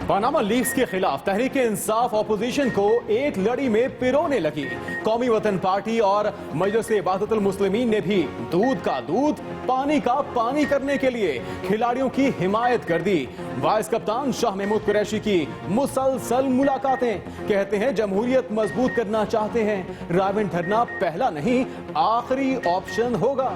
Panama leaks के खिलाफ Tehreek Insaf opposition को एक लड़ी में पिरोने लगी। कौमी वतन पार्टी और मजलिस इबादतुल मुस्लिमीन ने भी दूध का दूध पानी का पानी करने के लिए खिलाड़ियों की हिमायत कर दी। वाइस कप्तान शाह महमूद कुरैशी की मुसलसल मुलाकातें, कहते हैं जमहूरियत मजबूत करना चाहते हैं, रावण धरना पहला नहीं आखिरी ऑप्शन होगा।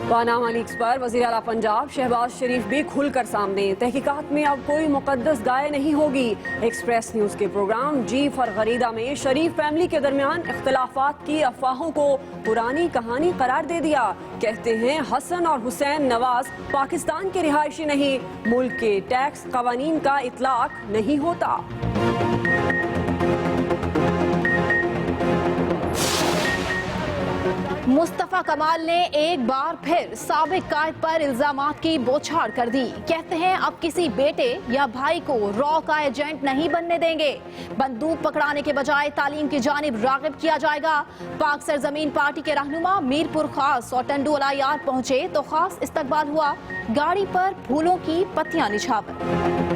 पनामा लीक्स पर वज़ीर आला पंजाब शहबाज शरीफ भी खुलकर सामने। तहकीकात में अब कोई मुकद्दस गाय नहीं होगी। एक्सप्रेस न्यूज के प्रोग्राम जी फॉर गरीदा में शरीफ फैमिली के दरमियान इख्तलाफात की अफवाहों को पुरानी कहानी करार दे दिया। कहते हैं हसन और हुसैन नवाज पाकिस्तान के रिहायशी नहीं, मुल्क के टैक्स कवानीन का इतलाक नहीं होता। मुस्तफा कमाल ने एक बार फिर साबिक कायद पर इल्जामात की बौछार कर दी। कहते हैं अब किसी बेटे या भाई को रॉ का एजेंट नहीं बनने देंगे। बंदूक पकड़ाने के बजाय तालीम की जानिब रागिब किया जाएगा। पाक सरजमीन पार्टी के रहनुमा मीरपुर खास और टंडू अलायार पहुंचे तो खास इस्तकबाल हुआ। गाड़ी पर फूलों की पत्तियां निछावर।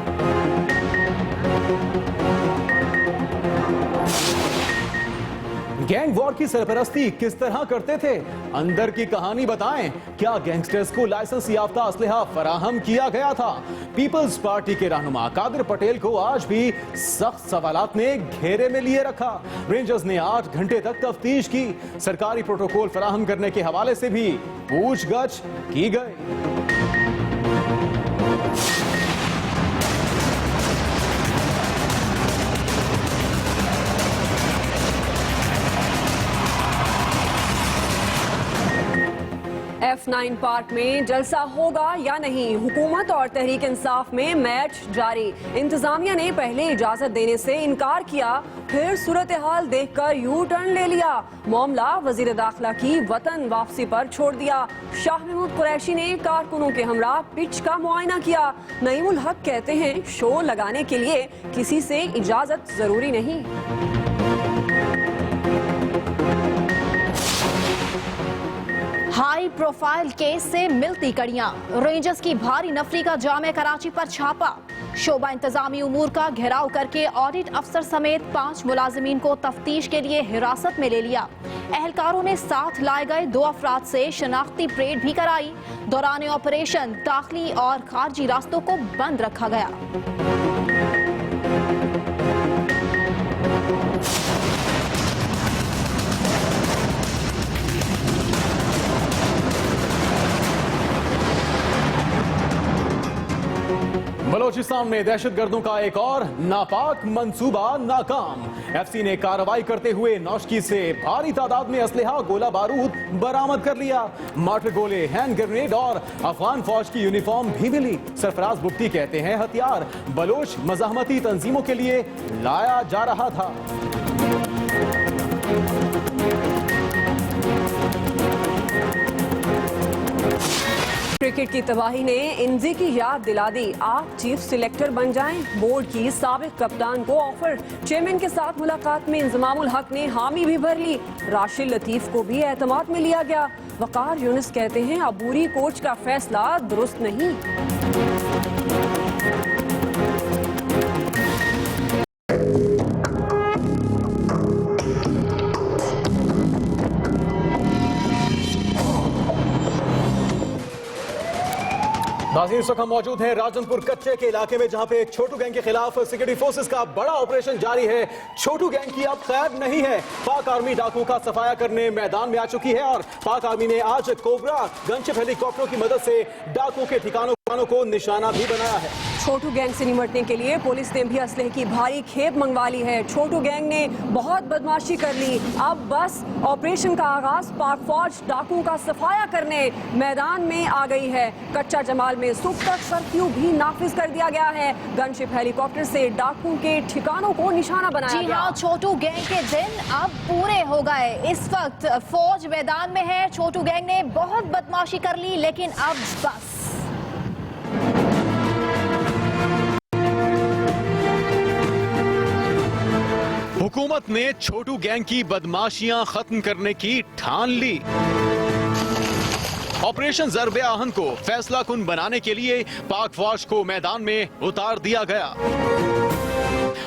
गैंग वॉर की सरपरस्ती किस तरह करते थे, अंदर की कहानी बताएं। क्या गैंगस्टर्स को लाइसेंस याफ्ता असलहा फराहम किया गया था? पीपल्स पार्टी के रहनुमा कादिर पटेल को आज भी सख्त सवालात ने घेरे में लिए रखा। रेंजर्स ने 8 घंटे तक तफ्तीश की। सरकारी प्रोटोकॉल फराहम करने के हवाले से भी पूछगछ की गई। F9 पार्क में जलसा होगा या नहीं, हुकूमत और तहरीक इंसाफ में मैच जारी। इंतजामिया ने पहले इजाजत देने से इनकार किया, फिर सूरत हाल देखकर यू टर्न ले लिया। मामला वजीर दाखिला की वतन वापसी पर छोड़ दिया। शाह महमूद कुरैशी ने कारकुनों के हमरा पिच का मुआयना किया। नईमुल हक कहते हैं शो लगाने के लिए किसी से इजाजत जरूरी नहीं। हाई प्रोफाइल केस से मिलती कड़ियां। रेंजर्स की भारी नफरी का जामे कराची पर छापा। शोबा इंतजामी उमूर का घेराव करके ऑडिट अफसर समेत 5 मुलाजिमीन को तफ्तीश के लिए हिरासत में ले लिया। एहलकारों ने साथ लाए गए 2 अफराद से शनाख्ती परेड भी कराई। दौरान ऑपरेशन दाखिली और खारजी रास्तों को बंद रखा गया। बलोचिस्तान में दहशतगर्दों का एक और नापाक मंसूबा नाकाम। एफसी ने कार्रवाई करते हुए नौशकी से भारी तादाद में असलहा गोला बारूद बरामद कर लिया। मार्टर गोले, हैंड ग्रेनेड और अफगान फौज की यूनिफॉर्म भी मिली। सरफराज बुख्ती कहते हैं हथियार बलोच मज़ाहमती तंजीमों के लिए लाया जा रहा था। क्रिकेट की तबाही ने इंजी की याद दिला दी। आप चीफ सिलेक्टर बन जाएं। बोर्ड की साबिक कप्तान को ऑफर। चेयरमैन के साथ मुलाकात में इंजमामुल हक ने हामी भी भर ली। राशिद लतीफ को भी एतमाद में लिया गया। वकार यूनिस कहते हैं अबूरी कोच का फैसला दुरुस्त नहीं। नाज़रीन, इस वक्त हम मौजूद हैं राजनपुर कच्चे के इलाके में, जहां पे एक छोटू गैंग के खिलाफ सिक्योरिटी फोर्सेस का बड़ा ऑपरेशन जारी है। छोटू गैंग की अब खैर नहीं है। पाक आर्मी डाकुओं का सफाया करने मैदान में आ चुकी है और पाक आर्मी ने आज कोबरा गनशिप हेलीकॉप्टरों की मदद से डाकुओं के ठिकानों को निशाना भी बनाया है। छोटू गैंग से निपटने के लिए पुलिस ने भी असलहे की भारी खेप मंगवा ली है। छोटू गैंग ने बहुत बदमाशी कर ली। अब बस ऑपरेशन का आगाज पाक फौज डाकुओं का सफाया करने मैदान में आ गई है। कच्चा जमाल में सुबह तक कर्फ्यू भी नाफिज कर दिया गया है। गनशिप हेलीकॉप्टर से डाकुओं के ठिकानों को निशाना बनाया गया। हाँ, छोटू गैंग के दिन अब पूरे हो गए। इस वक्त फौज मैदान में है। छोटू गैंग ने बहुत बदमाशी कर ली, लेकिन अब बस। हुकूमत ने छोटू गैंग की बदमाशियां खत्म करने की ठान ली। ऑपरेशन ज़र्बे आहन को फैसला कुन बनाने के लिए पाक फौज को मैदान में उतार दिया गया।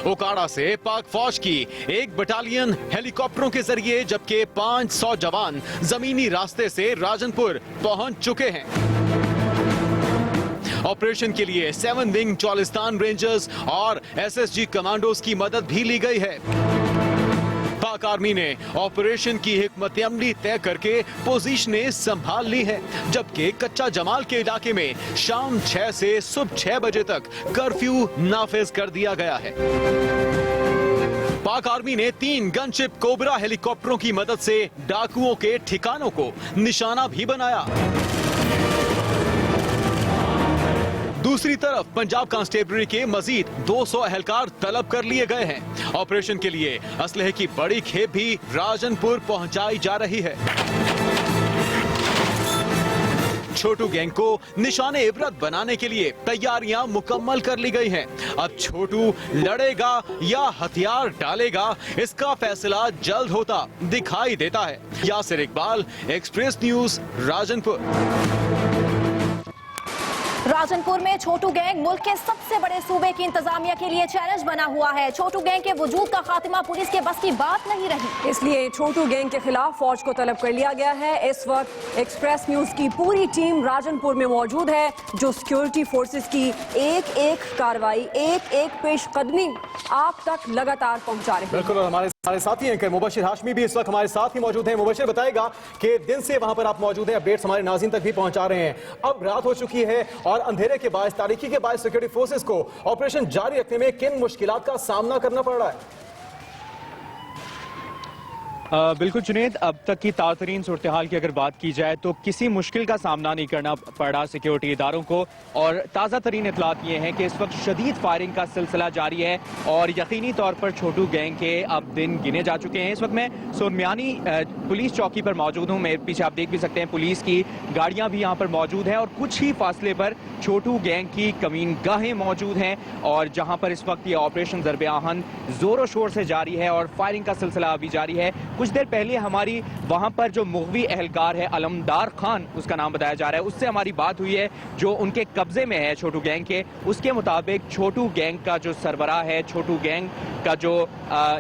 ओकाड़ा से पाक फौज की एक बटालियन हेलीकॉप्टरों के जरिए जबकि 500 जवान जमीनी रास्ते से राजनपुर पहुंच चुके हैं। ऑपरेशन के लिए 7 विंग चौलिस्तान रेंजर्स और एसएसजी कमांडोज की मदद भी ली गई है। पाक आर्मी ने ऑपरेशन की हिकमत अमली तय करके पोजीशनें संभाल ली है, जबकि कच्चा जमाल के इलाके में शाम 6 से सुबह 6 बजे तक कर्फ्यू नाफिज कर दिया गया है। पाक आर्मी ने 3 गनशिप कोबरा हेलीकॉप्टरों की मदद से डाकुओं के ठिकानों को निशाना भी बनाया। दूसरी तरफ पंजाब कांस्टेबलरी के मजीद 200 एहलकार तलब कर लिए गए हैं। ऑपरेशन के लिए असलहे की बड़ी खेप भी राजनपुर पहुंचाई जा रही है। छोटू गैंग को निशाने इबरत बनाने के लिए तैयारियां मुकम्मल कर ली गई हैं। अब छोटू लड़ेगा या हथियार डालेगा, इसका फैसला जल्द होता दिखाई देता है। Yasir Iqbal, Express News, Rajanpur. राजनपुर में छोटू गैंग मुल्क के सबसे बड़े सूबे की इंतजामिया के लिए चैलेंज बना हुआ है। छोटू गैंग के वजूद का खात्मा पुलिस के बस की बात नहीं रही, इसलिए छोटू गैंग के खिलाफ फौज को तलब कर लिया गया है। इस वक्त एक्सप्रेस न्यूज की पूरी टीम राजनपुर में मौजूद है, जो सिक्योरिटी फोर्सेस की एक एक कार्रवाई, एक एक पेशकदमी आप तक लगातार पहुंचा रही है। बिल्कुल, और हमारे साथी एंकर मुबशिर हाशमी भी इस वक्त हमारे साथ ही मौजूद हैं। मुबशिर बताएगा कि दिन से वहां पर आप मौजूद हैं, अपडेट्स हमारे नाज़रीन तक भी पहुंचा रहे हैं। अब रात हो चुकी है और अंधेरे के बायस, तारीकी के बायस सिक्योरिटी फोर्सेस को ऑपरेशन जारी रखने में किन मुश्किलात का सामना करना पड़ रहा है? बिल्कुल जुनेद, अब तक की ताज़ातरीन सूरत हाल की अगर बात की जाए तो किसी मुश्किल का सामना नहीं करना पड़ा सिक्योरिटी इदारों को। और ताज़ा तरीन इतलात ये हैं कि इस वक्त शदीद फायरिंग का सिलसिला जारी है और यकीनी तौर पर छोटू गैंग के अब दिन गिने जा चुके हैं। इस वक्त मैं सोनमियानी पुलिस चौकी पर मौजूद हूँ। मेरे पीछे आप देख भी सकते हैं पुलिस की गाड़ियाँ भी यहाँ पर मौजूद हैं और कुछ ही फासले पर छोटू गैंग की कमीन गाहें मौजूद हैं और जहाँ पर इस वक्त ये ऑपरेशन ज़र्बे आहन जोरों शोर से जारी है और फायरिंग का सिलसिला अभी जारी है। कुछ देर पहले हमारी वहां पर जो मुगवी एहलकार है, अलमदार खान उसका नाम बताया जा रहा है, उससे हमारी बात हुई है जो उनके कब्जे में है छोटू गैंग के। उसके मुताबिक छोटू गैंग का जो सरबराह है, छोटू गैंग का जो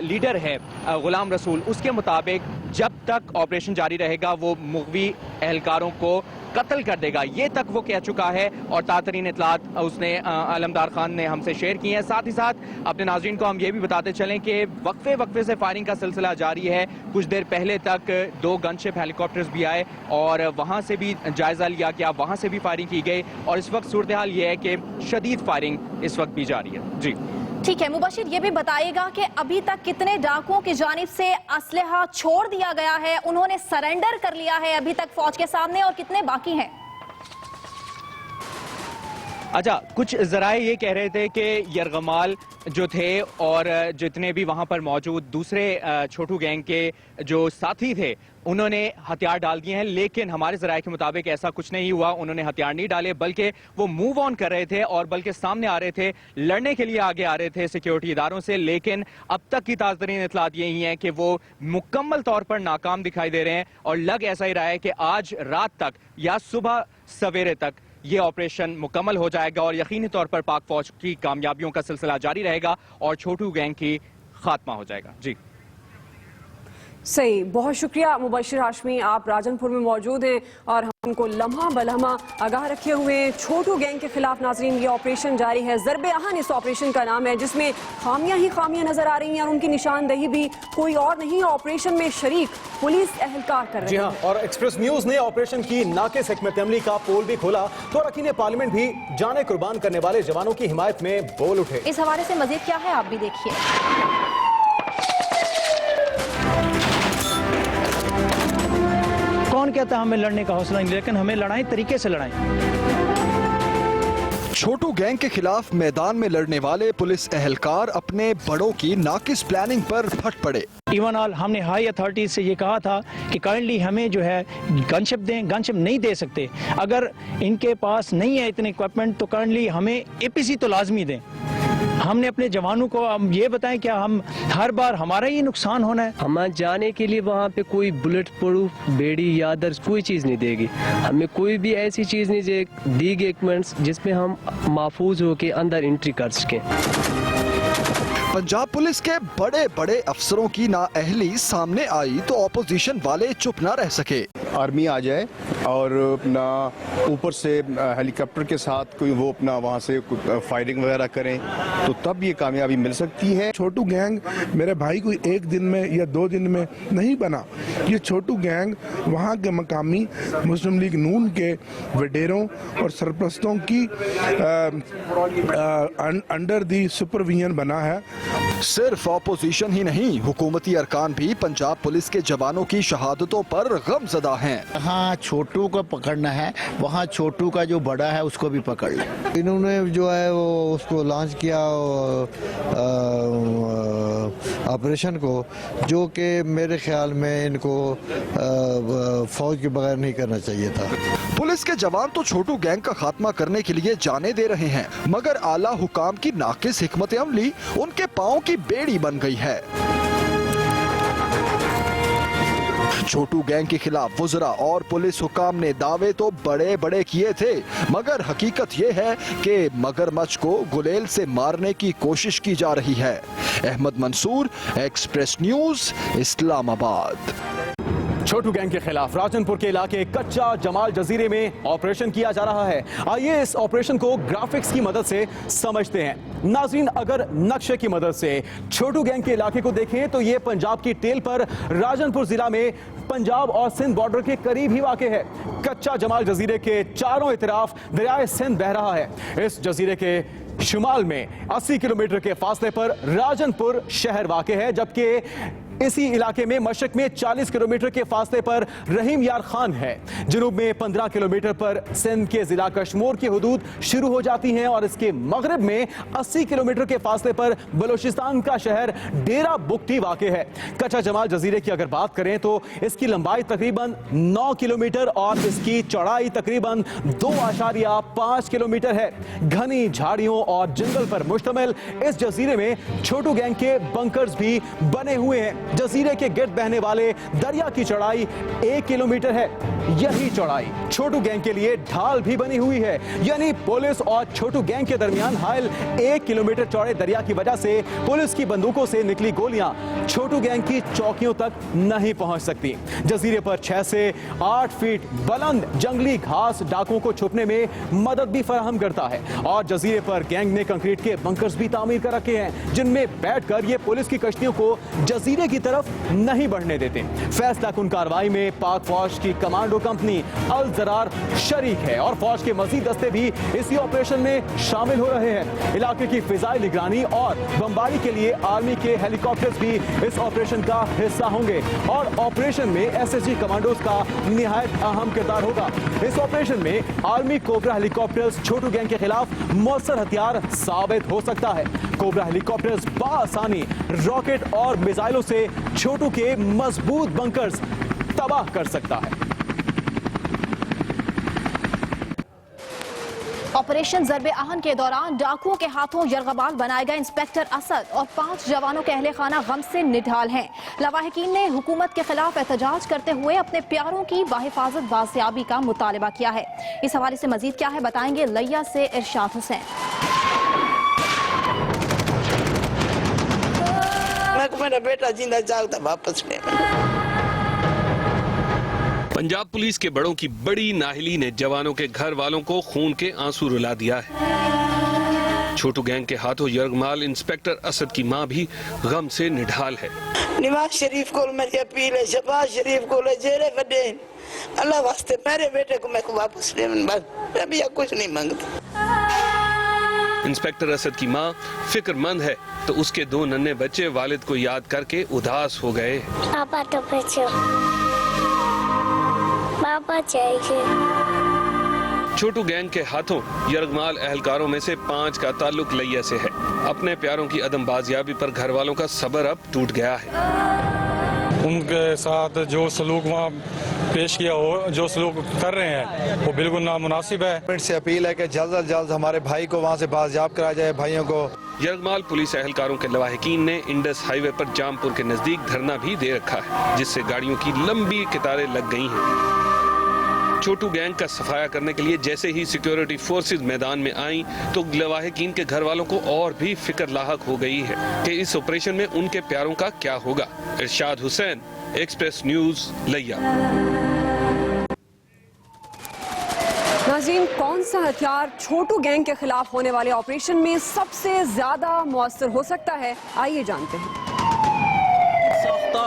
लीडर है गुलाम रसूल, उसके मुताबिक जब तक ऑपरेशन जारी रहेगा वो मुगवी एहलकारों को कत्ल कर देगा, ये तक वो कह चुका है। और तातरीन इतलात उसने अलमदार खान ने हमसे शेयर की हैं। साथ ही साथ अपने नाज़रीन को हम ये भी बताते चलें कि वक्फे वक्फे से फायरिंग का सिलसिला जारी है। कुछ देर पहले तक 2 गनशिप हेलीकॉप्टर्स भी आए और वहाँ से भी जायजा लिया गया, वहाँ से भी फायरिंग की गई और इस वक्त सूरत हाल ये है कि शदीद फायरिंग इस वक्त भी जारी है। जी ठीक है मुबशिर, ये भी बताइएगा कि अभी तक कितने डाकुओं की जानिब से असलहा छोड़ दिया गया है, उन्होंने सरेंडर कर लिया है अभी तक फौज के सामने, और कितने बाकी हैं? अच्छा, कुछ जराए ये कह रहे थे कि यरगमाल जो थे और जितने भी वहां पर मौजूद दूसरे छोटू गैंग के जो साथी थे उन्होंने हथियार डाल दिए हैं, लेकिन हमारे जराए के मुताबिक ऐसा कुछ नहीं हुआ। उन्होंने हथियार नहीं डाले बल्कि वो मूव ऑन कर रहे थे और बल्कि सामने आ रहे थे, लड़ने के लिए आगे आ रहे थे सिक्योरिटी इदारों से। लेकिन अब तक की ताज़ातरीन इतलात यही है कि वो मुकम्मल तौर पर नाकाम दिखाई दे रहे हैं और लग ऐसा ही रहा है कि आज रात तक या सुबह सवेरे तक ये ऑपरेशन मुकम्मल हो जाएगा और यकीनी तौर पर पाक फौज की कामयाबियों का सिलसिला जारी रहेगा और छोटू गैंग की खात्मा हो जाएगा। जी सही, बहुत शुक्रिया मुबशिर हाशमी, आप राजनपुर में मौजूद हैं और हमको लम्हा बलम्हा आगाह रखे हुए हैं। छोटू गैंग के खिलाफ नाजरीन ये ऑपरेशन जारी है, ज़र्बे आहन इस ऑपरेशन का नाम है, जिसमें खामियां ही खामियां नजर आ रही हैं और उनकी निशानदही भी कोई और नहीं, ऑपरेशन में शरीक पुलिस एहलकार कर रहे हैं। जी हाँ, और एक्सप्रेस न्यूज ने ऑपरेशन की नाकिस हिकमत अमली का पोल भी खोला तो अरकान पार्लियामेंट भी जाने कुर्बान करने वाले जवानों की हिमायत में बोल उठे। इस हवाले से मजीद क्या है आप भी देखिए। कौन कहता है हमें लड़ने का हौसला नहीं, लेकिन हमें लड़ाई तरीके से लड़ाई। छोटू गैंग के खिलाफ मैदान में लड़ने वाले पुलिस एहलकार अपने बड़ों की नाकिस प्लानिंग पर फट पड़े। इवन ऑल हमने हाई अथॉरिटीज से ये कहा था कि करंटली हमें जो है गनशिप दें, गनशिप नहीं दे सकते, अगर इनके पास नहीं है इतने इक्विपमेंट तो करंटली हमें एपीसी तो लाजमी दें। हमने अपने जवानों को हम ये बताएं क्या हम हर बार हमारा ही नुकसान होना है? हमें जाने के लिए वहाँ पे कोई बुलेट प्रूफ बेड़ी या अदर्स कोई चीज़ नहीं देगी, हमें कोई भी ऐसी चीज़ नहीं दी गई इक्विपमेंट्स जिसमें हम महफूज होके अंदर एंट्री कर सकें। पंजाब पुलिस के बड़े बड़े अफसरों की नाअहली सामने आई तो ऑपोजिशन वाले चुप न रह सके। आर्मी आ जाए और अपना ऊपर से हेलीकॉप्टर के साथ कोई वो अपना वहाँ से फायरिंग वगैरह करें तो तब ये कामयाबी मिल सकती है। छोटू गैंग मेरे भाई कोई एक दिन में या 2 दिन में नहीं बना। ये छोटू गैंग वहाँ के मकामी मुस्लिम लीग नून के वडेरों और सरपरस्तों की अंडर दी सुपरविजन बना है। सिर्फ ऑपोजिशन ही नहीं, हुकूमती अरकान भी पंजाब पुलिस के जवानों की शहादतों पर गमज़दा हैं। हाँ, छोटू को पकड़ना है, वहाँ छोटू का जो बड़ा है उसको भी पकड़ ले। इन्होंने जो है वो उसको लॉन्च किया ऑपरेशन को, जो कि मेरे ख्याल में इनको फौज के बगैर नहीं करना चाहिए था। पुलिस के जवान तो छोटू गैंग का खात्मा करने के लिए जाने दे रहे हैं, मगर आला हुकाम की नाकिस हिकमत अमली उनके पांव की बेड़ी बन गई है। छोटू गैंग के खिलाफ वुज़रा और पुलिस हुकाम ने दावे तो बड़े बड़े किए थे, मगर हकीकत ये है कि मगरमच्छ को गुलेल से मारने की कोशिश की जा रही है। Ahmed Mansoor, Express News, Islamabad. Chhotu gang के खिलाफ राजनपुर के इलाके कच्चा जमाल जजीरे में ऑपरेशन किया जा रहा है। आइए इस ऑपरेशन को ग्राफिक्स की मदद से समझते हैं। नाज़रीन, अगर नक्शे की मदद से छोटू गैंग के इलाके को देखें तो ये पंजाब की टेल पर राजनपुर जिला में पंजाब और सिंध बॉर्डर के करीब ही वाक़ है। कच्चा जमाल जजीरे के चारों तरफ दरियाए सिंध बह रहा है। इस जजीरे के शुमाल में 80 किलोमीटर के फासले पर राजनपुर शहर वाक़ है, जबकि इसी इलाके में मशरक में 40 किलोमीटर के फासले पर रहीम यार खान है। जनूब में 15 किलोमीटर पर सिंध के जिला कश्मीर की हुदूद शुरू हो जाती हैं और इसके मगरब में 80 किलोमीटर के फासले पर बलोचिस्तान का शहर डेरा बुगटी वाक़ है। कच्चा जमाल जजीरे की अगर बात करें तो इसकी लंबाई तकरीबन 9 किलोमीटर और इसकी चौड़ाई तकरीबन 2.5 किलोमीटर है। घनी झाड़ियों और जंगल पर मुश्तमिल इस जजीरे में छोटू गैंग के बंकर्स भी बने हुए हैं। जजीरे के गिर्द बहने वाले दरिया की चौड़ाई 1 किलोमीटर है। यही चौड़ाई छोटू गैंग के लिए ढाल भी बनी हुई है, यानी पुलिस और छोटू गैंग के दरमियान हायल 1 किलोमीटर चौड़े दरिया की वजह से पुलिस की बंदूकों से निकली गोलियां छोटू गैंग की चौकियों तक नहीं पहुंच सकती। जजीरे पर 6 से 8 फीट बुलंद जंगली घास डाकुओं को छुपने में मदद भी फराहम करता है और जजीरे पर गैंग ने कंक्रीट के बंकर्स भी तामीर कर रखे हैं, जिनमें बैठकर ये पुलिस की कश्तियों को जजीरे की तरफ नहीं बढ़ने देते। फैसला कुन कार्रवाई में पाक फौज की कमांडो कंपनी अल जरार शरीक है और फौज के मजीद दस्ते भी इसी ऑपरेशन में शामिल हो रहे हैं। इलाके की फिजाई निगरानी और बमबारी के लिए आर्मी के हेलीकॉप्टर्स भी इस ऑपरेशन का हिस्सा होंगे और ऑपरेशन में एसएसजी कमांडोज का निहायत अहम किरदार होगा। इस ऑपरेशन में आर्मी कोबरा हेलीकॉप्टर्स छोटू गैंग के खिलाफ मौसर हथियार साबित हो सकता है। कोबरा हेलीकॉप्टर्स बाआसानी रॉकेट और मिसाइलों से छोटू के मजबूत बंकर्स तबाह कर सकता है। ऑपरेशन ज़रबे आहन के दौरान डाकुओं के हाथों यरगबाल बनाए गए इंस्पेक्टर असद और 5 जवानों के अहले खाना गम से निढाल हैं। लवाहिकीन ने हुकूमत के खिलाफ एहतजाज करते हुए अपने प्यारों की बाहिफाजत बाजियाबी का मुतालबा किया है। इस हवाले से मजीद क्या है बताएंगे लिया से इरशाद हुसैन। मेरा बेटा जिंदा जागता वापस ले। पंजाब पुलिस के बड़ों की बड़ी नाहिली ने जवानों के घर वालों को खून के आंसू रुला दिया है। छोटू गैंग के हाथों यरगमाल इंस्पेक्टर असद की मां भी गम से निढाल है। नवाज शरीफ को मेरी अपील है, शहबाज शरीफ को जेरे वडे अल्लाह वास्ते मेरे बेटे को मैं वापस ले, बस मैं भी कुछ नहीं मांगता। इंस्पेक्टर असद की मां फिक्रमंद है तो उसके 2 नन्हे बच्चे वालिद को याद करके उदास हो गए। पापा तो बचो, पापा चाहिए। छोटू गैंग के हाथों यरगमाल अहलकारों में से 5 का ताल्लुक लिया से है। अपने प्यारों की अदम बाजियाबी पर घर वालों का सब्र अब टूट गया है। उनके साथ जो सलूक वहाँ पेश किया हो, जो सलूक कर रहे हैं वो बिल्कुल नामुनासिब है। से अपील है कि जल्द से जल्द हमारे भाई को वहाँ से बाजियाब कराया जाए। भाइयों को यरगमाल पुलिस एहलकारों के लवाहिकीन ने इंडस हाईवे पर जामपुर के नजदीक धरना भी दे रखा है, जिससे गाड़ियों की लंबी कतारें लग गई हैं। छोटू गैंग का सफाया करने के लिए जैसे ही सिक्योरिटी फोर्सेस मैदान में आई तो लवाहिकीन के घर वालों को और भी फिक्र लाहक हो गई है कि इस ऑपरेशन में उनके प्यारों का क्या होगा। इरशाद हुसैन, एक्सप्रेस न्यूज, लिया। नाज़रीन, कौन सा हथियार छोटू गैंग के खिलाफ होने वाले ऑपरेशन में सबसे ज्यादा मौसर हो सकता है, आइए जानते हैं।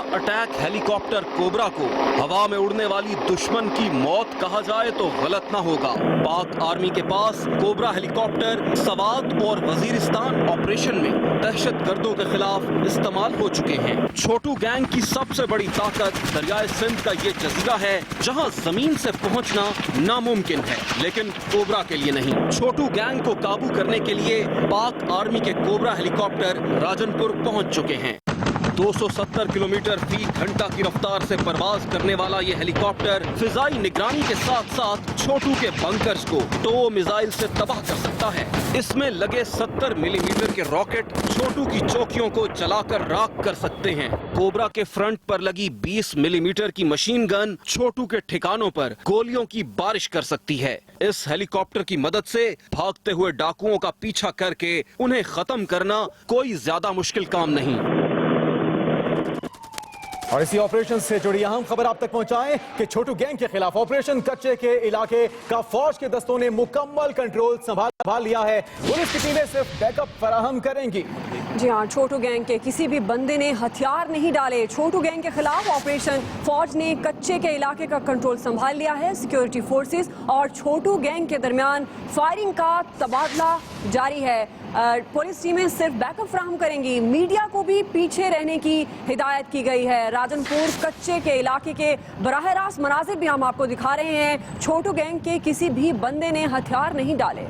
अटैक हेलीकॉप्टर कोबरा को हवा में उड़ने वाली दुश्मन की मौत कहा जाए तो गलत ना होगा। पाक आर्मी के पास कोबरा हेलीकॉप्टर सवात और वजीरिस्तान ऑपरेशन में दहशतगर्दों के खिलाफ इस्तेमाल हो चुके हैं। छोटू गैंग की सबसे बड़ी ताकत दरियाए सिंध का ये जजीरा है, जहां जमीन से पहुंचना नामुमकिन है, लेकिन कोबरा के लिए नहीं। छोटू गैंग को काबू करने के लिए पाक आर्मी के कोबरा हेलीकॉप्टर राजनपुर पहुंच चुके हैं। 270 किलोमीटर फी घंटा की रफ्तार से परवाज करने वाला ये हेलीकॉप्टर फिजाई निगरानी के साथ साथ छोटू के बंकर्स को टो मिसाइल से तबाह कर सकता है। इसमें लगे 70 मिलीमीटर के रॉकेट छोटू की चौकियों को जलाकर राख कर सकते हैं। कोबरा के फ्रंट पर लगी 20 मिलीमीटर की मशीन गन छोटू के ठिकानों पर गोलियों की बारिश कर सकती है। इस हेलीकॉप्टर की मदद से भागते हुए डाकुओं का पीछा करके उन्हें खत्म करना कोई ज्यादा मुश्किल काम नहीं। और इसी ऑपरेशन से जुड़ी अहम खबर आप तक पहुंचाएं कि छोटू गैंग के खिलाफ ऑपरेशन कच्चे के इलाके का फौज के दस्तों ने मुकम्मल कंट्रोल संभाल लिया है। पुलिस की टीमें सिर्फ बैकअप फराहम करेंगी। जी हाँ, छोटू गैंग के किसी भी बंदे ने हथियार नहीं डाले। छोटू गैंग के खिलाफ ऑपरेशन फौज ने कच्चे के इलाके का कंट्रोल संभाल लिया है। सिक्योरिटी फोर्सेस और छोटू गैंग के दरमियान फायरिंग का तबादला जारी है। पुलिस टीमें सिर्फ बैकअप फराहम करेंगी। मीडिया को भी पीछे रहने की हिदायत की गई है। राजनपुर कच्चे के इलाके के बराह रास्त मनाजिर भी हम आपको दिखा रहे हैं। छोटू गैंग के किसी भी बंदे ने हथियार नहीं डाले।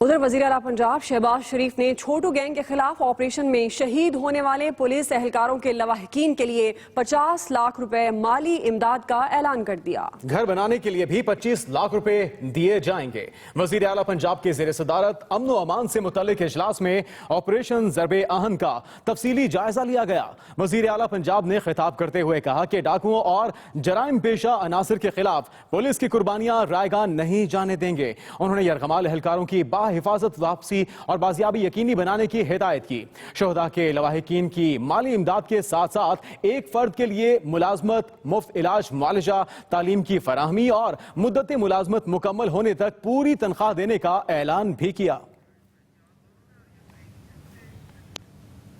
उधर वजीर आला पंजाब शहबाज शरीफ ने छोटू गैंग के खिलाफ ऑपरेशन में शहीद होने वाले पुलिस एहलकारों के लवाहिकीन के लिए 50 लाख रुपए माली इमदाद का ऐलान कर दिया। घर बनाने के लिए भी 25 लाख रुपए दिए जाएंगे। वजीर आला पंजाब के ज़ेर सदारत अमन व अमान से मुतल्लिक इजलास में ऑपरेशन ज़रबे आहन का तफसीली जायजा लिया गया। वजीर आला पंजाब ने खिताब करते हुए कहा कि डाकुओं और जराइम पेशा अनासर के खिलाफ पुलिस की कुर्बानियां रायगान नहीं जाने देंगे। उन्होंने यरगमाल एहलकारों की हिफाजत, वापसी और बाजियाबी यकीनी बनाने की हिदायत की। शोहदा के लवाहिकीन की माली इमदाद के साथ साथ एक फर्द के लिए मुलाजमत, मुफ्त इलाज, मुआलजा, तालीम की फराहमी और मुद्दत मुलाजमत मुकम्मल होने तक पूरी तनख्वाह देने का ऐलान भी किया।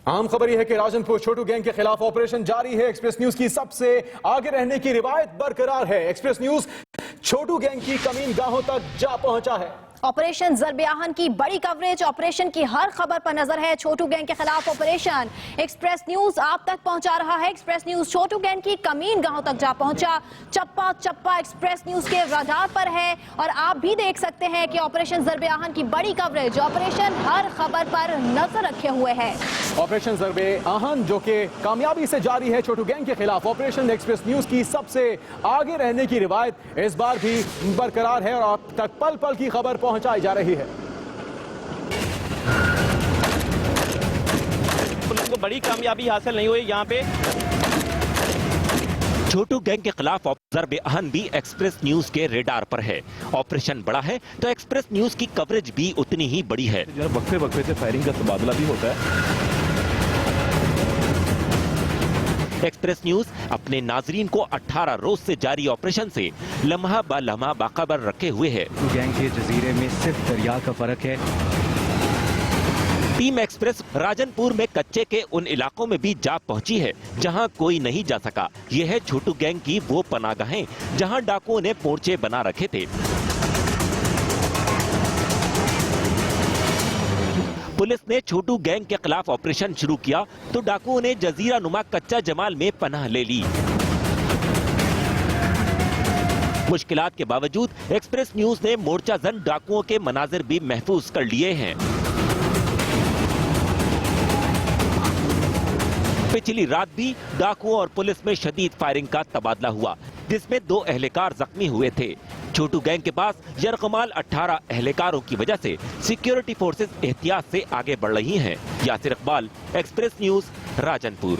अहम खबर यह है कि राजनपुर छोटू गैंग के खिलाफ ऑपरेशन जारी है। एक्सप्रेस न्यूज की सबसे आगे रहने की रिवायत बरकरार है। एक्सप्रेस न्यूज छोटू गैंग की कमीन गाहों तक जा पहुंचा है। ऑपरेशन ज़रबे आहन की बड़ी कवरेज, ऑपरेशन की हर खबर पर नजर है। छोटू गैंग के खिलाफ ऑपरेशन एक्सप्रेस न्यूज आप तक पहुंचा रहा है। एक्सप्रेस न्यूज छोटू गैंग की कमीन गाहों तक जा पहुंचा। चप्पा चप्पा एक्सप्रेस न्यूज के रडार पर है और आप भी देख सकते हैं कि ऑपरेशन ज़रबे आहन की बड़ी कवरेज, ऑपरेशन हर खबर पर नजर रखे हुए है। ऑपरेशन ज़रबे आहन जो कि कामयाबी से जारी है छोटू गैंग के खिलाफ ऑपरेशन एक्सप्रेस न्यूज की सबसे आगे रहने की रिवायत इस बार भी बरकरार है और आप तक पल पल की खबर पहुंचाई जा रही है। पुलिस को बड़ी कामयाबी हासिल नहीं हुई यहाँ पे। छोटू गैंग के खिलाफ ज़रबे आहन भी एक्सप्रेस न्यूज के रेडार पर है। ऑपरेशन बड़ा है तो एक्सप्रेस न्यूज की कवरेज भी उतनी ही बड़ी है। वक्फे वक्फे से फायरिंग का तबादला भी होता है। एक्सप्रेस न्यूज अपने नाजरीन को 18 रोज से जारी ऑपरेशन से लम्हा ब लम्हा बाखबर रखे हुए है। गैंग के जजीरे में सिर्फ दरिया का फर्क है। टीम एक्सप्रेस राजनपुर में कच्चे के उन इलाकों में भी जा पहुंची है जहां कोई नहीं जा सका। यह है छोटू गैंग की वो पनागाहें जहां डाकुओं ने मोर्चे बना रखे थे। पुलिस ने छोटू गैंग के खिलाफ ऑपरेशन शुरू किया तो डाकुओं ने जजीरा नुमा कच्चा जमाल में पनाह ले ली। मुश्किलात के बावजूद एक्सप्रेस न्यूज ने मोर्चा जन डाकुओं के मनाजिर भी महफूज कर लिए हैं। पिछली रात भी डाकुओं और पुलिस में शदीद फायरिंग का तबादला हुआ जिसमें 2 एहलकार जख्मी हुए थे। छोटू गैंग के पास यरगमाल 18 एहलकारों की वजह से सिक्योरिटी फोर्सेस एहतियात से आगे बढ़ रही हैं। Yasir Iqbal, Express News, Rajanpur.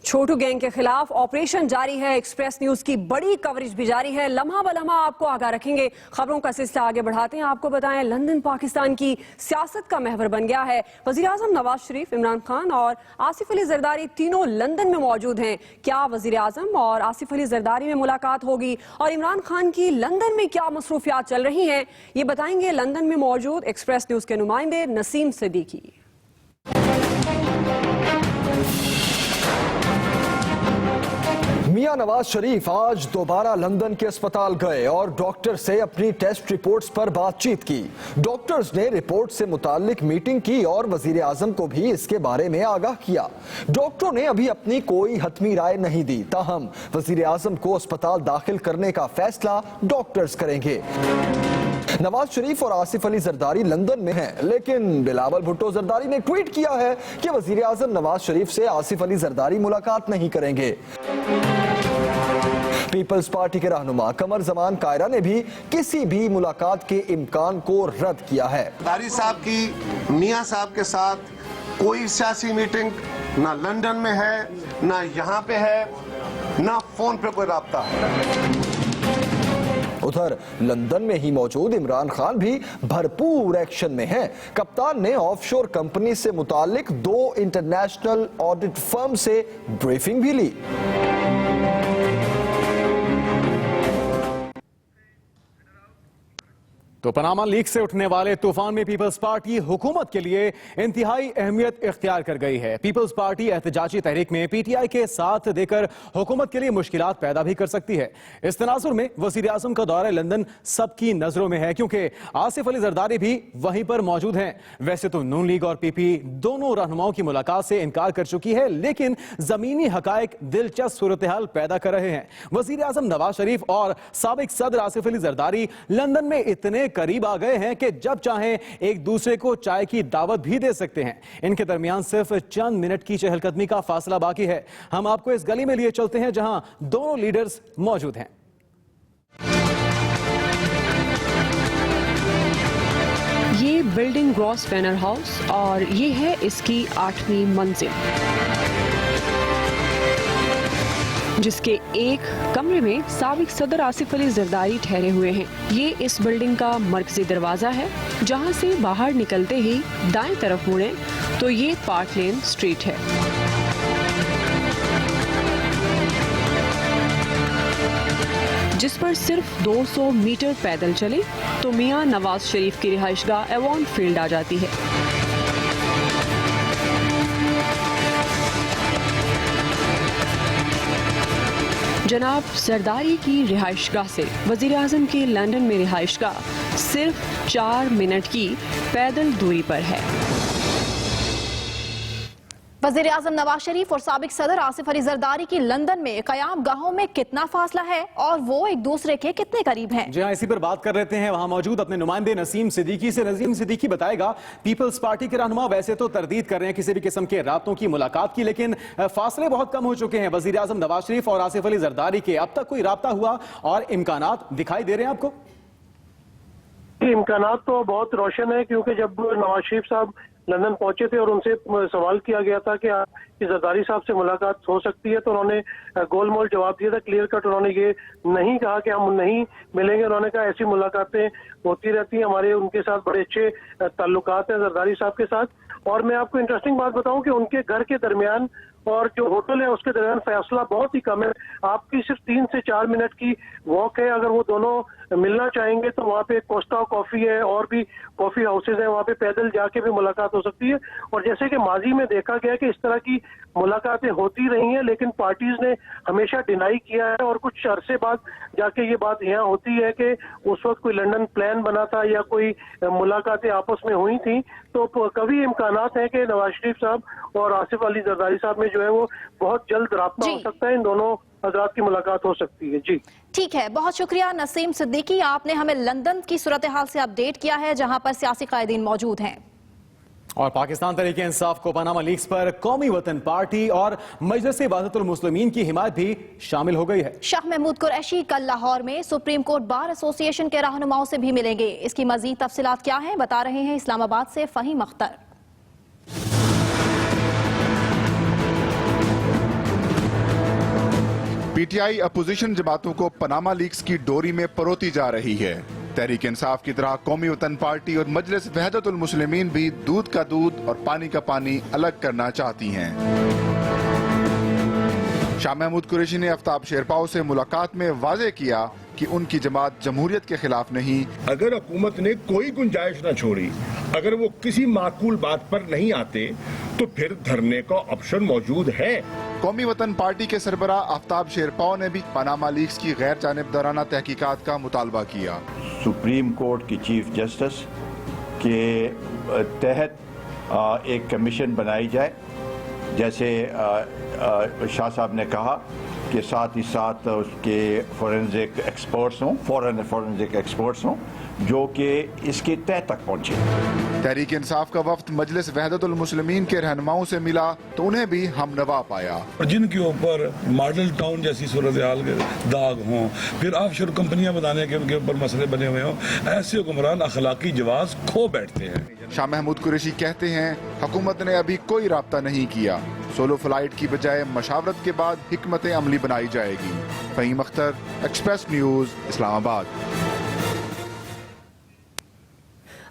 Chhotu gang के खिलाफ ऑपरेशन जारी है। एक्सप्रेस न्यूज की बड़ी कवरेज भी जारी है। लम्हा बलम्हा आपको आगाह रखेंगे। खबरों का सिलसिला आगे बढ़ाते हैं। आपको बताएं, लंदन पाकिस्तान की सियासत का महवर बन गया है। वजीर आजम नवाज शरीफ, इमरान खान और आसिफ अली जरदारी तीनों लंदन में मौजूद हैं। क्या वजीर आजम और आसिफ अली जरदारी में मुलाकात होगी और इमरान खान की लंदन में क्या मसरूफियात चल रही हैं, ये बताएंगे लंदन में मौजूद एक्सप्रेस न्यूज के नुमाइंदे नसीम सिद्दीकी। मियां नवाज शरीफ आज दोबारा लंदन के अस्पताल गए और डॉक्टर से अपनी टेस्ट रिपोर्ट्स पर बातचीत की। डॉक्टर्स ने रिपोर्ट से मुताल्लिक मीटिंग की और वजीर आजम को भी इसके बारे में आगाह किया। डॉक्टरों ने अभी अपनी कोई हतमी राय नहीं दी, ताहम वजीर आजम को अस्पताल दाखिल करने का फैसला डॉक्टर्स करेंगे। नवाज शरीफ और आसिफ अली जरदारी लंदन में हैं, लेकिन बिलावल भुट्टो जरदारी ने ट्वीट किया है कि वजीर आजम नवाज शरीफ से आसिफ अली जरदारी मुलाकात नहीं करेंगे। पीपल्स पार्टी के रहनुमा कमर जमान कायरा ने भी किसी भी मुलाकात के इम्कान को रद्द किया है। जरदारी साहब की मियां साहब के साथ कोई सियासी मीटिंग ना लंदन में है, ना यहाँ पे है, ना फोन पे कोई राब्ता है। उधर लंदन में ही मौजूद इमरान खान भी भरपूर एक्शन में हैं। कप्तान ने ऑफशोर कंपनी से मुतालिक 2 इंटरनेशनल ऑडिट फर्म से ब्रीफिंग भी ली। तो पनामा लीक से उठने वाले तूफान में पीपल्स पार्टी हुकूमत के लिए इंतहाई अहमियत इख्तियार कर गई है। पीपल्स पार्टी एहतजाजी तहरीक में पीटीआई के साथ देकर हुकूमत के लिए मुश्किलात पैदा भी कर सकती है। इस तनाजुर में वजीर आजम का दौरा लंदन सबकी नजरों में है, क्योंकि आसिफ अली जरदारी भी वहीं पर मौजूद हैं। वैसे तो नून लीग और पीपी दोनों रहनुमाओं की मुलाकात से इनकार कर चुकी है, लेकिन जमीनी हकायक दिलचस्प सूरत हाल पैदा कर रहे हैं। वजीर आजम नवाज शरीफ और साबिक सदर आसिफ अली जरदारी लंदन में इतने करीब आ गए हैं कि जब चाहें एक दूसरे को चाय की दावत भी दे सकते हैं। इनके दरमियान सिर्फ चंद मिनट की चहलकदमी का फासला बाकी है। हम आपको इस गली में लिए चलते हैं जहां दोनों लीडर्स मौजूद हैं। ये बिल्डिंग ग्रॉस बैनर हाउस और ये है इसकी 8वीं मंजिल, जिसके एक कमरे में साबिक सदर आसिफ अली जरदारी ठहरे हुए हैं। ये इस बिल्डिंग का मरकजी दरवाजा है, जहां से बाहर निकलते ही दाएं तरफ मुड़ें तो ये पार्क लेन स्ट्रीट है। जिस पर सिर्फ 200 मीटर पैदल चले तो मियां नवाज शरीफ की रिहाइशगाह एवॉन फील्ड आ जाती है। जनाब जरदारी की रिहाइशगाह से वजीर आजम की लंदन में रिहाइशगाह सिर्फ 4 मिनट की पैदल दूरी पर है। वजीर आजम नवाज शरीफ और साबिक सदर आसिफ अली जरदारी की लंदन में कयाम गाहों में कितना फासला है और वो एक दूसरे के कितने करीब हैं? जी हाँ, इसी पर बात कर लेते हैं वहां मौजूद अपने नुमाइंदे नसीम सिद्दीकी से। नसीम सिद्दीकी बताएगा, पीपल्स पार्टी के रहनुमा वैसे तो तरदीद कर रहे हैं किसी भी किस्म के राब्तों की मुलाकात की, लेकिन फासले बहुत कम हो चुके हैं। वजीर आजम नवाज शरीफ और आसिफ अली जरदारी के अब तक कोई राब्ता हुआ और इम्कानात दिखाई दे रहे हैं आपको? इम्कानात तो बहुत रोशन है, क्योंकि जब नवाज शरीफ साहब लंदन पहुंचे थे और उनसे सवाल किया गया था कि जरदारी साहब से मुलाकात हो सकती है, तो उन्होंने गोलमोल जवाब दिया था, क्लियर कट। उन्होंने ये नहीं कहा कि हम नहीं मिलेंगे। उन्होंने कहा ऐसी मुलाकातें होती रहती हैं, हमारे उनके साथ बड़े अच्छे ताल्लुकात हैं जरदारी साहब के साथ। और मैं आपको इंटरेस्टिंग बात बताऊं कि उनके घर के दरमियान और जो होटल है उसके दरमियान फासला बहुत ही कम है। आपकी सिर्फ 3 से 4 मिनट की वॉक है। अगर वो दोनों मिलना चाहेंगे तो वहाँ पे कोस्टा कॉफी है और भी कॉफी हाउसेज हैं, वहाँ पे पैदल जाके भी मुलाकात हो सकती है। और जैसे कि माजी में देखा गया कि इस तरह की मुलाकातें होती रही हैं, लेकिन पार्टीज ने हमेशा डिनाई किया है। और कुछ अरसे बाद जाके ये बात यहाँ होती है कि उस वक्त कोई लंदन प्लान बना था या कोई मुलाकातें आपस में हुई थी, तो कभी इम्कानात है कि नवाज शरीफ साहब और आसिफ अली जरदारी साहब में जो है वो बहुत जल्द राब्ता हो सकता है। इन दोनों हजरात की मुलाकात हो सकती है। जी ठीक है, बहुत शुक्रिया नसीम सिद्दीकी, आपने हमें लंदन की सूरत हाल से अपडेट किया है, जहां पर सियासी कायदीन मौजूद हैं। और पाकिस्तान तहरीक इंसाफ को पनामा लीक्स पर कौमी वतन पार्टी और मजलिस वाहदतुल मुस्लिमीन की हिमायत भी शामिल हो गई है। शाह महमूद कुरैशी कल लाहौर में सुप्रीम कोर्ट बार एसोसिएशन के रहनुमाओं से भी मिलेंगे। इसकी मजीद तफसीलात क्या हैं, बता रहे हैं इस्लामाबाद से फहीम अख्तर। पीटीआई अपोजिशन जमातों को पनामा लीक्स की डोरी में परोती जा रही है। तहरीक इंसाफ की तरह कौमी वतन पार्टी और मजलिस वहदतुल मुस्लिमीन भी दूध का दूध और पानी का पानी अलग करना चाहती हैं। शाह महमूद कुरैशी ने आफ्ताब शेरपाव से मुलाकात में वाजे किया कि उनकी जमात जमहूरियत के खिलाफ नहीं। अगर हुकूमत ने कोई गुंजाइश न छोड़ी, अगर वो किसी माकूल बात पर नहीं आते तो फिर धरने का ऑप्शन मौजूद है। कौमी वतन पार्टी के सरबराह आफ्ताब शेरपाव ने भी पनामा लीक्स की गैर जानिबदाराना तहकीकात का मुतालबा किया। सुप्रीम कोर्ट की चीफ जस्टिस के तहत एक कमीशन बनाई जाए, जैसे शाह साहब ने कहा कि साथ ही साथ उसके फोरेंसिक एक्सपर्ट्स हों, फॉरेन फोरेंसिक एक्सपर्ट्स हों जो कि इसके तह तक पहुंचे। तहरीक इंसाफ का वफ्द मजलिस वहदतुल मुस्लिमीन के रहनुमाओं से मिला तो उन्हें भी हमनवा पाया। और जिनके ऊपर मॉडल टाउन जैसी सूरत हाल के दाग हों, फिर ऑफशोर कंपनियां बनाने के उनके ऊपर मसले बने हुए हों, ऐसे हुक्मरान अखलाकी जवाज खो बैठते हैं। शाह महमूद कुरैशी कहते हैं हुकूमत ने अभी कोई राब्ता नहीं किया, सोलो फ्लाइट की बजाय मशावरत के बाद हिकमत अमली बनाई जाएगी। Faheem Akhtar, Express News, Islamabad.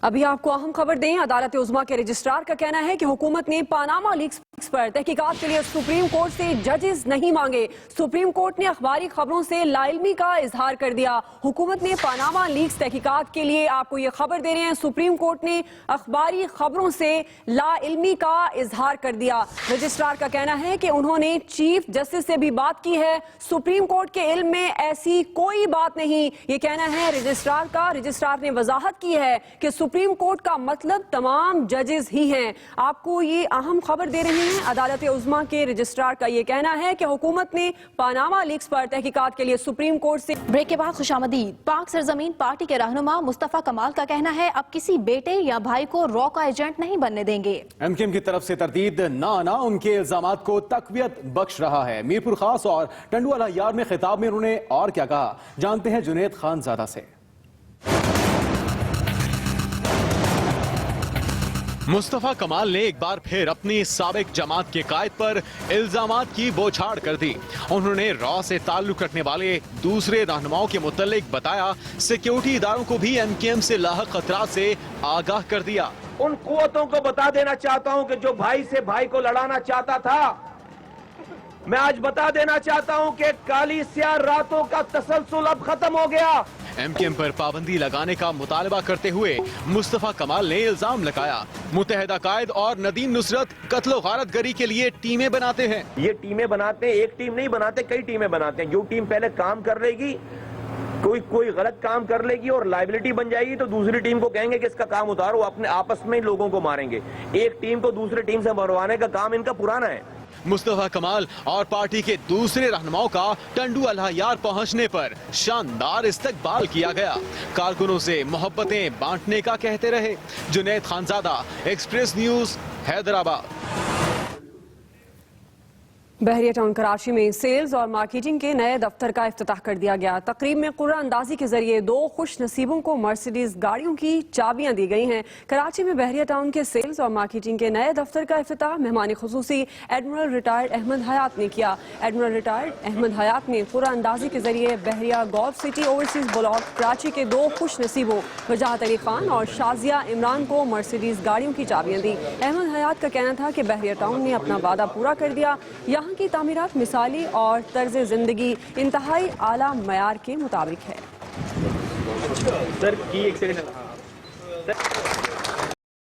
अभी आपको अहम खबर दें, अदालत उज़्मा के रजिस्ट्रार का कहना है कि हुकूमत ने पनामा लीक्स पर तहकीकात के लिए सुप्रीम कोर्ट से जजेस नहीं मांगे। सुप्रीम कोर्ट ने अखबारी खबरों से लाइल्मी का इजहार कर दिया। हुकूमत ने पनामा लीक्स तहकीकात के लिए, आपको ये खबर दे रहे हैं, सुप्रीम कोर्ट ने अखबारी खबरों से लाइल्मी का इजहार कर दिया। रजिस्ट्रार का कहना है कि उन्होंने चीफ जस्टिस से भी बात की है, सुप्रीम कोर्ट के इल्म में ऐसी कोई बात नहीं, ये कहना है रजिस्ट्रार का। रजिस्ट्रार ने वजाहत की है कि सुप्रीम कोर्ट का मतलब तमाम जजेस ही हैं। आपको ये अहम खबर दे रहे हैं, अदालत उज़्मा के रजिस्ट्रार का ये कहना है कि हुकूमत ने पनामा लीक्स पर तहकीकात के लिए सुप्रीम कोर्ट से। ब्रेक के बाद खुशामदीद। पाक सरजमीन पार्टी के रहनुमा मुस्तफा कमाल का कहना है अब किसी बेटे या भाई को रॉ का एजेंट नहीं बनने देंगे। एमकेएम की तरफ से तरदीद ना उनके इल्जामात को तकवीत बख्श रहा है। मीरपुर खास और टंडुआला यार में खिताब में उन्होंने और क्या कहा, जानते हैं जुनैद खानजादा से। मुस्तफा कमाल ने एक बार फिर अपनी साबिक जमात के कायद पर इल्जामात की बौछार कर दी। उन्होंने रॉ से ताल्लुक रखने वाले दूसरे रहनुमाओं के मुतल्लिक बताया सिक्योरिटी इदारों को भी एमकेएम से लाहक खतरात से आगाह कर दिया। उन कुव्वतों को बता देना चाहता हूं कि जो भाई से भाई को लड़ाना चाहता था, मैं आज बता देना चाहता हूं कि काली स्याह रातों का तसलसल अब खत्म हो गया। एमकेएम पर पाबंदी लगाने का मुतालबा करते हुए मुस्तफा कमाल ने इल्जाम लगाया मुत्तहिदा कायद और नदीम नुसरत कत्लो गारत गरी के लिए टीमें बनाते हैं। ये टीमें बनाते हैं, एक टीम नहीं बनाते, कई टीमें बनाते हैं। जो टीम पहले काम कर लेगी, कोई गलत काम कर लेगी और लाइबिलिटी बन जाएगी तो दूसरी टीम को कहेंगे कि इसका काम उतारो, अपने आपस में लोगों को मारेंगे। एक टीम को दूसरी टीम से मरवाने का काम इनका पुराना है। मुस्तफा कमाल और पार्टी के दूसरे रहनुमाओं का टंडुआला यार पहुंचने पर शानदार इस्तकबाल किया गया। कारकुनों से मोहब्बतें बांटने का कहते रहे। Junaid Khanzada, Express News, Hyderabad. Bahria town Karachi में सेल्स और मार्केटिंग के नए दफ्तर का इफ्तिताह कर दिया गया। तकरीब में कुर्रा अंदाजी के जरिए 2 खुश नसीबों को मर्सिडीज गाड़ियों की चाबियां दी गई हैं। कराची में बहरिया टाउन के सेल्स और मार्केटिंग के नए दफ्तर का इफ्तिताह मेहमान खुसूसी एडमिरल रिटायर्ड अहमद हयात ने किया। एडमिरल रिटायर्ड अहमद हयात ने कुर्रा अंदाजी के जरिए Bahria golf city overseas block Karachi के 2 खुश नसीबों वजाहत अली खान और शाजिया इमरान को मर्सिडीज गाड़ियों की चाबियां दी। अहमद हयात का कहना था कि बहरिया टाउन ने अपना वादा पूरा कर दिया। यहाँ की तामीरात मिसाली और तर्ज जिंदगी इंतहाई आला मयार के मुताबिक है। सर की एक सेकंड